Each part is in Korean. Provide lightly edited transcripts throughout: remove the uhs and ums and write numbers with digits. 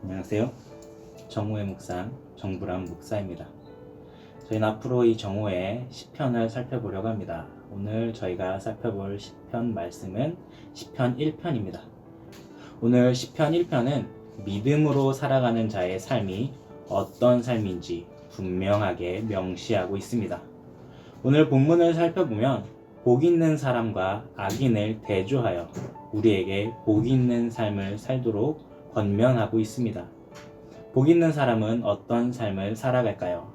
안녕하세요. 정오의 묵상 정부람 목사입니다. 저희는 앞으로 이 정오의 시편을 살펴보려고 합니다. 오늘 저희가 살펴볼 시편 말씀은 시편 1편입니다. 오늘 시편 1편은 믿음으로 살아가는 자의 삶이 어떤 삶인지 분명하게 명시하고 있습니다. 오늘 본문을 살펴보면 복 있는 사람과 악인을 대조하여 우리에게 복 있는 삶을 살도록 권면하고 있습니다. 복 있는 사람은 어떤 삶을 살아갈까요?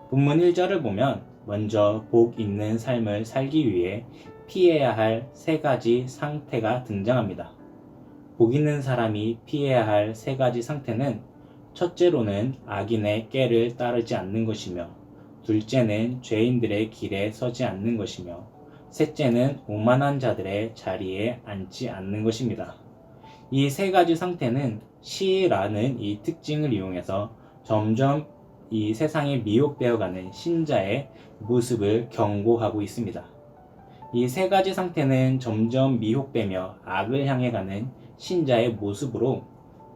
본문 1절을 보면 먼저 복 있는 삶을 살기 위해 피해야 할 세 가지 상태가 등장합니다. 복 있는 사람이 피해야 할 세 가지 상태는 첫째로는 악인의 꾀를 따르지 않는 것이며, 둘째는 죄인들의 길에 서지 않는 것이며, 셋째는 오만한 자들의 자리에 앉지 않는 것입니다. 이 세 가지 상태는 시라는 이 특징을 이용해서 점점 이 세상에 미혹되어가는 신자의 모습을 경고하고 있습니다. 이 세 가지 상태는 점점 미혹되며 악을 향해 가는 신자의 모습으로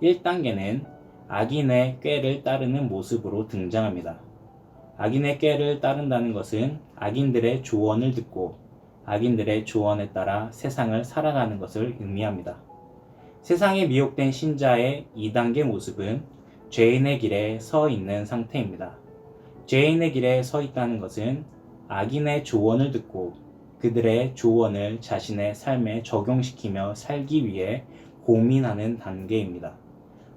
1단계는 악인의 꾀를 따르는 모습으로 등장합니다. 악인의 꾀를 따른다는 것은 악인들의 조언을 듣고 악인들의 조언에 따라 세상을 살아가는 것을 의미합니다. 세상에 미혹된 신자의 2단계 모습은 죄인의 길에 서 있는 상태입니다. 죄인의 길에 서 있다는 것은 악인의 조언을 듣고 그들의 조언을 자신의 삶에 적용시키며 살기 위해 고민하는 단계입니다.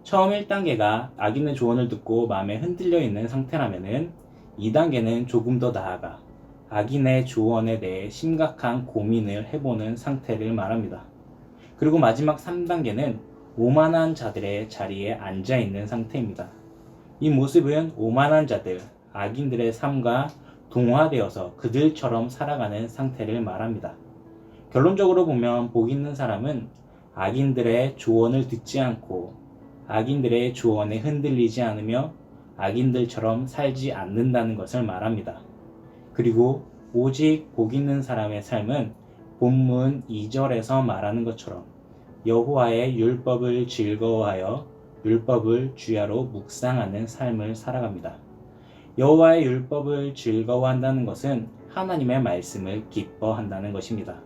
처음 1단계가 악인의 조언을 듣고 마음에 흔들려 있는 상태라면 2단계는 조금 더 나아가 악인의 조언에 대해 심각한 고민을 해보는 상태를 말합니다. 그리고 마지막 3단계는 오만한 자들의 자리에 앉아있는 상태입니다. 이 모습은 오만한 자들, 악인들의 삶과 동화되어서 그들처럼 살아가는 상태를 말합니다. 결론적으로 보면 복 있는 사람은 악인들의 조언을 듣지 않고 악인들의 조언에 흔들리지 않으며 악인들처럼 살지 않는다는 것을 말합니다. 그리고 오직 복 있는 사람의 삶은 본문 2절에서 말하는 것처럼 여호와의 율법을 즐거워하여 율법을 주야로 묵상하는 삶을 살아갑니다. 여호와의 율법을 즐거워한다는 것은 하나님의 말씀을 기뻐한다는 것입니다.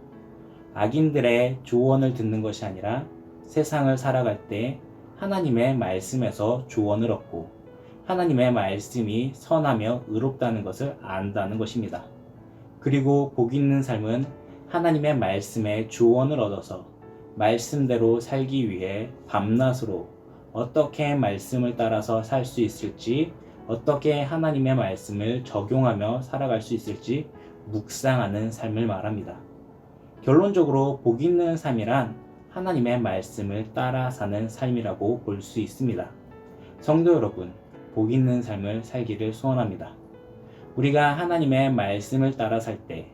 악인들의 조언을 듣는 것이 아니라 세상을 살아갈 때 하나님의 말씀에서 조언을 얻고 하나님의 말씀이 선하며 의롭다는 것을 안다는 것입니다. 그리고 복 있는 삶은 하나님의 말씀에 조언을 얻어서 말씀대로 살기 위해 밤낮으로 어떻게 말씀을 따라서 살 수 있을지, 어떻게 하나님의 말씀을 적용하며 살아갈 수 있을지 묵상하는 삶을 말합니다. 결론적으로 복 있는 삶이란 하나님의 말씀을 따라 사는 삶이라고 볼 수 있습니다. 성도 여러분, 복 있는 삶을 살기를 소원합니다. 우리가 하나님의 말씀을 따라 살 때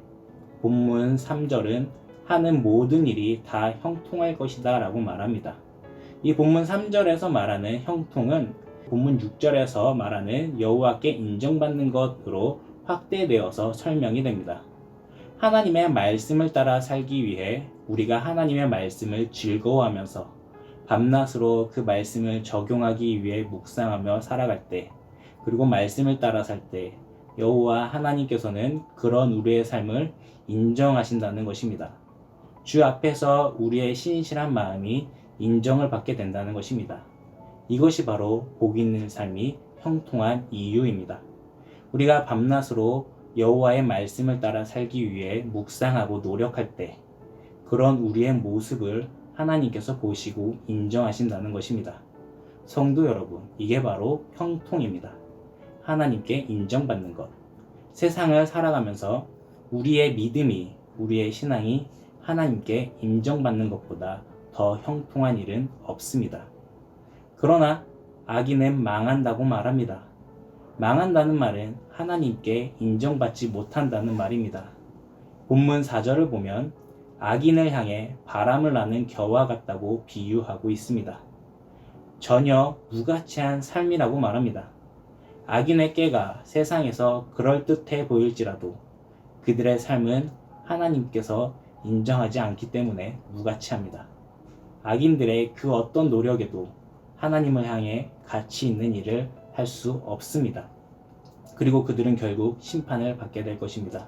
본문 3절은 하는 모든 일이 다 형통할 것이다 라고 말합니다. 이 본문 3절에서 말하는 형통은 본문 6절에서 말하는 여호와께 인정받는 것으로 확대되어서 설명이 됩니다. 하나님의 말씀을 따라 살기 위해 우리가 하나님의 말씀을 즐거워하면서 밤낮으로 그 말씀을 적용하기 위해 묵상하며 살아갈 때, 그리고 말씀을 따라 살 때 여호와 하나님께서는 그런 우리의 삶을 인정하신다는 것입니다. 주 앞에서 우리의 신실한 마음이 인정을 받게 된다는 것입니다. 이것이 바로 복 있는 삶이 형통한 이유입니다. 우리가 밤낮으로 여호와의 말씀을 따라 살기 위해 묵상하고 노력할 때 그런 우리의 모습을 하나님께서 보시고 인정하신다는 것입니다. 성도 여러분, 이게 바로 형통입니다. 하나님께 인정받는 것. 세상을 살아가면서 우리의 믿음이, 우리의 신앙이 하나님께 인정받는 것보다 더 형통한 일은 없습니다. 그러나 악인은 망한다고 말합니다. 망한다는 말은 하나님께 인정받지 못한다는 말입니다. 본문 4절을 보면 악인을 향해 바람을 나는 겨와 같다고 비유하고 있습니다. 전혀 무가치한 삶이라고 말합니다. 악인의 꾀가 세상에서 그럴듯해 보일지라도 그들의 삶은 하나님께서 인정하지 않기 때문에 무가치합니다. 악인들의 그 어떤 노력에도 하나님을 향해 가치 있는 일을 할 수 없습니다. 그리고 그들은 결국 심판을 받게 될 것입니다.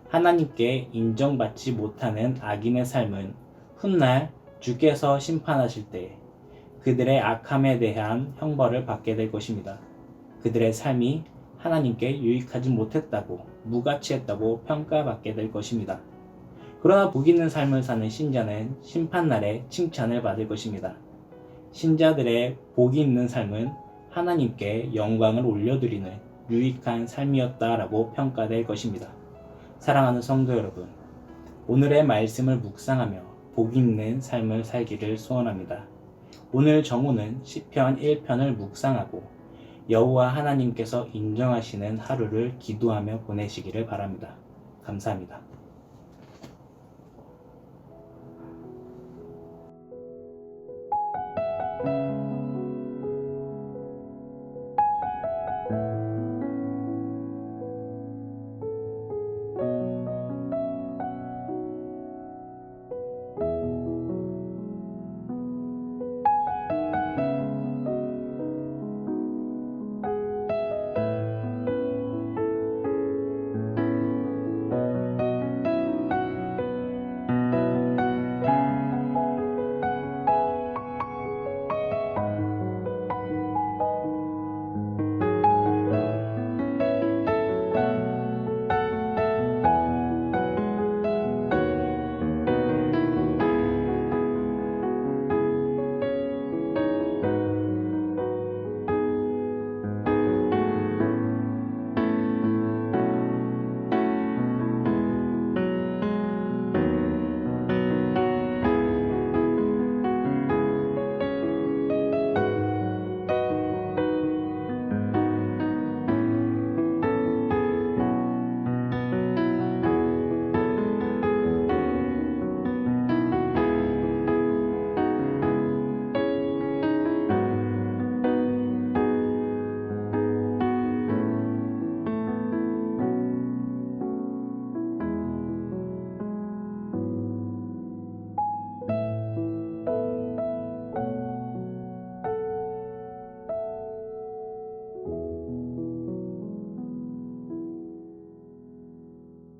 하나님께 인정받지 못하는 악인의 삶은 훗날 주께서 심판하실 때 그들의 악함에 대한 형벌을 받게 될 것입니다. 그들의 삶이 하나님께 유익하지 못했다고, 무가치했다고 평가받게 될 것입니다. 그러나 복 있는 삶을 사는 신자는 심판날에 칭찬을 받을 것입니다. 신자들의 복이 있는 삶은 하나님께 영광을 올려드리는 유익한 삶이었다라고 평가될 것입니다. 사랑하는 성도 여러분, 오늘의 말씀을 묵상하며 복 있는 삶을 살기를 소원합니다. 오늘 정오는 시편 1편을 묵상하고 여호와 하나님께서 인정하시는 하루를 기도하며 보내시기를 바랍니다. 감사합니다.